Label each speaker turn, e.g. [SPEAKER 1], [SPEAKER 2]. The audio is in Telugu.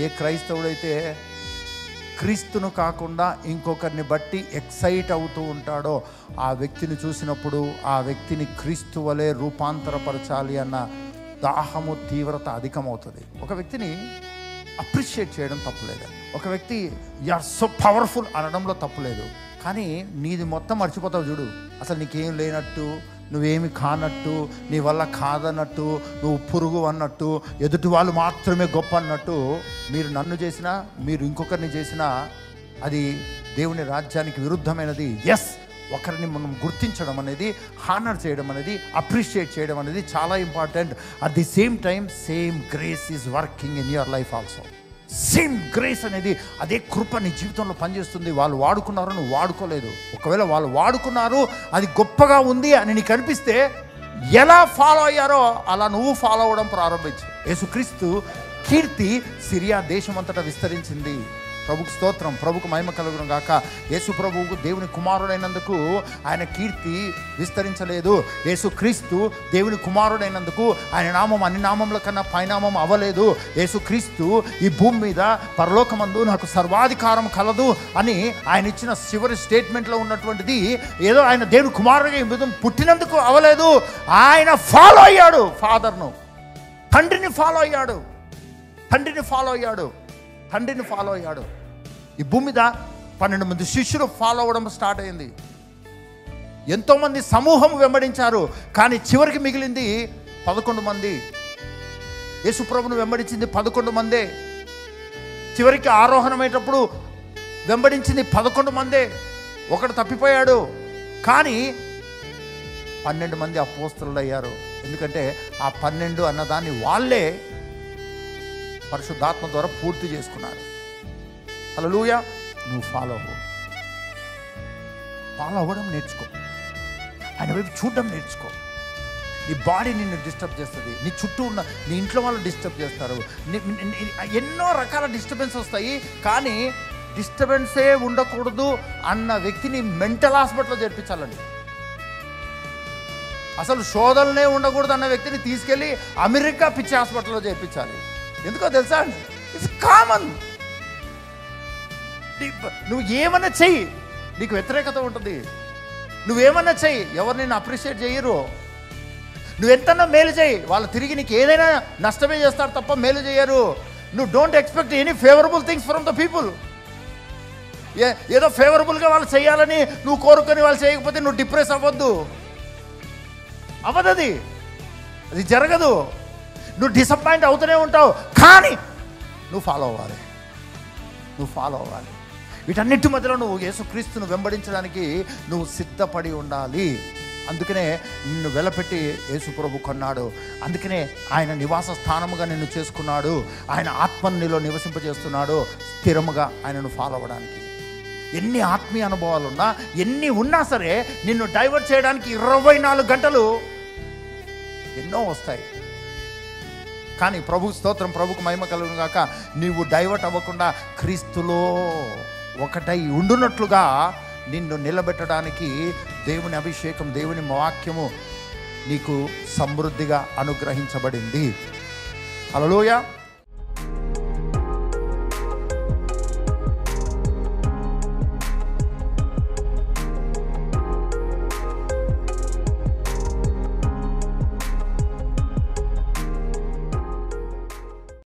[SPEAKER 1] ఏ క్రైస్తవుడైతే క్రీస్తును కాకుండా ఇంకొకరిని బట్టి ఎక్సైట్ అవుతూ ఉంటాడో ఆ వ్యక్తిని చూసినప్పుడు ఆ వ్యక్తిని క్రీస్తు వలె రూపాంతరపరచాలి అన్న దాహము తీవ్రత అధికమవుతుంది. ఒక వ్యక్తిని అప్రిషియేట్ చేయడం తప్పులేదు. ఒక వ్యక్తి యు ఆర్ సో పవర్ఫుల్ అనడంలో తప్పులేదు. కానీ నీది మొత్తం మర్చిపోతావు చూడు. అసలు నీకేం లేనట్టు, నువ్వేమి కానట్టు, నీ వల్ల కాదన్నట్టు, నువ్వు పురుగు అన్నట్టు, ఎదుటి వాళ్ళు మాత్రమే గొప్ప అన్నట్టు. మీరు నన్ను చేసినా, మీరు ఇంకొకరిని చేసినా అది దేవుని రాజ్యానికి విరుద్ధమైనది. ఎస్, ఒకరిని మనం గుర్తించడం అనేది, హానర్ చేయడం అనేది, అప్రిషియేట్ చేయడం అనేది చాలా important. At the same time same grace is working in your life also. Same grace అనేది, అదే కృప నీ జీవితంలో పనిచేస్తుంది. వాళ్ళు వాడుకున్నారు, నువ్వు వాడుకోలేదు. ఒకవేళ వాళ్ళు వాడుకున్నారు, అది గొప్పగా ఉంది అని నీకు అనిపిస్తే ఎలా ఫాలో అయ్యారో అలా నువ్వు ఫాలో అవ్వడం ప్రారంభించు. యేసుక్రీస్తు కీర్తి సిరియా దేశమంతటా విస్తరించింది. ప్రభుకు స్తోత్రం, ప్రభుకు మహిమ కలుగును గాక. యేసు ప్రభువుకు దేవుని కుమారుడైనందుకు ఆయన కీర్తి విస్తరించలేదు. యేసుక్రీస్తు దేవుని కుమారుడైనందుకు ఆయన నామం అన్ని నామముల కన్నా పైనామం అవ్వలేదు. యేసుక్రీస్తు ఈ భూమి మీద పరలోకమందు నాకు సర్వాధికారం కలదు అని ఆయన ఇచ్చిన చివరి స్టేట్మెంట్లో ఉన్నటువంటిది ఏదో ఆయన దేవుని కుమారుడిగా ఈ విధం పుట్టినందుకు అవ్వలేదు. ఆయన ఫాలో అయ్యాడు ఫాదర్ను, తండ్రిని ఫాలో అయ్యాడు, తండ్రిని ఫాలో అయ్యాడు, తండ్రిని ఫాలో అయ్యాడు. ఈ భూమి మీద 12 మంది శిష్యులు ఫాలో అవ్వడం స్టార్ట్ అయింది. ఎంతోమంది సమూహం వెంబడించారు, కానీ చివరికి మిగిలింది 11 మంది. యేసుప్రభును వెంబడించింది 11 మందే. చివరికి ఆరోహణమయ్యేటప్పుడు వెంబడించింది 11 మందే. ఒకడు తప్పిపోయాడు, కానీ 12 మంది అపోస్తలులు అయ్యారు. ఎందుకంటే ఆ 12 అన్నదాన్ని వాళ్ళే పరిశుద్ధాత్మ ద్వారా పూర్తి చేసుకున్నారు. హల్లెలూయా. నువ్వు ఫాలో అవ్వడం నేర్చుకో. ఆయన వైపు చూడడం నేర్చుకో. నీ బాడీ నిన్ను డిస్టర్బ్ చేస్తుంది, నీ చుట్టూ ఉన్న నీ ఇంట్లో వాళ్ళు డిస్టర్బ్ చేస్తారు, ఎన్నో రకాల డిస్టర్బెన్స్ వస్తాయి. కానీ డిస్టర్బెన్సే ఉండకూడదు అన్న వ్యక్తిని మెంటల్ హాస్పిటల్లో చేర్పించాలండి. అసలు శోధనలే ఉండకూడదు అన్న వ్యక్తిని తీసుకెళ్ళి అమెరికా పిచ్చి హాస్పిటల్లో చేర్పించాలి. ఎందుకో తెలుసా అండి, ఇట్స్ కామన్. నువ్వు ఏమన్నా చెయ్యి, నీకు వ్యతిరేకత ఉంటుంది. నువ్వేమన్నా చెయ్యి, ఎవరు నిన్ను అప్రిషియేట్ చేయరు. నువ్వెంతన్నా మేలు చేయి, వాళ్ళు తిరిగి నీకు ఏదైనా నష్టమే చేస్తారు తప్ప మేలు చేయరు. నువ్వు don't expect any favourable things from the people. ఏదో ఫేవరబుల్గా వాళ్ళు చేయాలని నువ్వు కోరుకొని వాళ్ళు చేయకపోతే నువ్వు డిప్రెస్ అవ్వద్దు. అవ్వదు, అది జరగదు. నువ్వు డిసప్పాయింట్ అవుతూనే ఉంటావు, కానీ నువ్వు ఫాలో అవ్వాలి. వీటన్నిటి మధ్యలో నువ్వు యేసుక్రీస్తును వెంబడించడానికి నువ్వు సిద్ధపడి ఉండాలి. అందుకనే నిన్ను వెలపెట్టి యేసు ప్రభు కొన్నాడు. అందుకనే ఆయన నివాస స్థానముగా నిన్ను చేసుకున్నాడు. ఆయన ఆత్మను నీలో నివసింపజేస్తున్నాడు స్థిరముగా ఆయనను ఫాలో అవ్వడానికి. ఎన్ని ఆత్మీయ అనుభవాలు ఉన్నా, ఎన్ని ఉన్నా సరే నిన్ను డైవర్ట్ చేయడానికి 24 గంటలు ఎన్నో వస్తాయి. కానీ ప్రభు స్తోత్రం, ప్రభుకు మహిమ కలుగును గాక. నీవు డైవర్ట్ అవ్వకుండా క్రీస్తులో ఒకటై ఉండునట్లుగా నిన్ను నిలబెట్టడానికి దేవుని అభిషేకం, దేవుని వాక్యము నీకు సమృద్ధిగా అనుగ్రహించబడింది. హల్లెలూయా.